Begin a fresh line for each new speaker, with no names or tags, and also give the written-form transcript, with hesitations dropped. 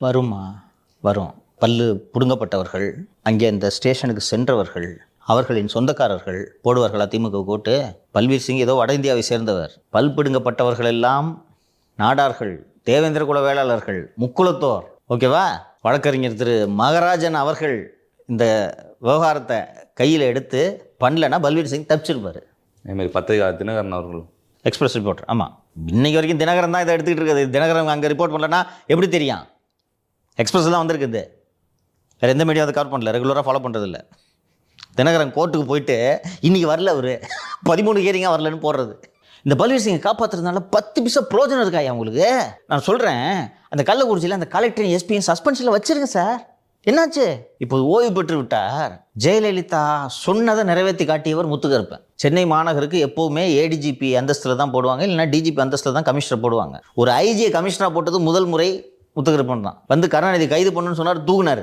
வருமா? வரும். பல்லு பிடுங்கப்பட்டவர்கள், அங்கே இந்த ஸ்டேஷனுக்கு சென்றவர்கள், அவர்களின் சொந்தக்காரர்கள் போடுவார்கள் அதிமுக கூட்டு. பல்வீர் சிங் ஏதோ வட இந்தியாவை சேர்ந்தவர். பல் பிடுங்கப்பட்டவர்கள் எல்லாம் நாடார்கள், தேவேந்திர குல வேளாளர்கள், முக்குலத்தோர். ஓகேவா? வழக்கறிஞர் திரு மகராஜன் அவர்கள் இந்த விவகாரத்தை கையில் எடுத்து பண்ணலன்னா பல்வீர் சிங் தப்பிச்சிருப்பார்.
அதேமாதிரி பத்திரிகை தினகரன் அவர்கள்
எக்ஸ்பிரஸ் ரிப்போர்ட்டர். ஆமாம், இன்னைக்கு வரைக்கும் தினகரன் தான் இதை எடுத்துக்கிட்டு இருக்குது. தினகரன் அங்கே ரிப்போர்ட் பண்ணலன்னா எப்படி தெரியும்? எக்ஸ்பிரஸ் தான் வந்திருக்குது. வேறு எந்த மீடியா அதை கவர் பண்ணல, ரெகுலராக ஃபாலோ பண்ணுறதில்ல. தினகரன் கோர்ட்டுக்கு போயிட்டு இன்றைக்கி வரல, அவர் 13 ஹியரிங்காக வரலன்னு போடுறது. இந்த பல்வீர் சிங்கை காப்பாற்றுறதுனால 10 பைசா பிரோஜனம் இருக்காயா உங்களுக்கு? நான் சொல்கிறேன், அந்த கள்ளக்குறிச்சியில் அந்த கலெக்டரையும் எஸ்பியும் சஸ்பென்ஷனில் வச்சிருங்க சார். என்னாச்சு? இப்போது ஓய்வு பெற்று விட்டார். ஜெயலலிதா சொன்னதை நிறைவேற்றி காட்டியவர் முத்துக்கருப்பன். சென்னை மாநகருக்கு எப்போவுமே ஏடிஜிபி அந்தஸ்தில் தான் போடுவாங்க, இல்லைனா டிஜிபி அந்தஸ்தில் தான் கமிஷனர் போடுவாங்க. ஒரு ஐஜியை கமிஷனராக போட்டது முதல் முறை முத்துக்கருப்பன் தான். வந்து கருணாநிதி கைது பண்ணுன்னு சொன்னார், தூக்குனார்.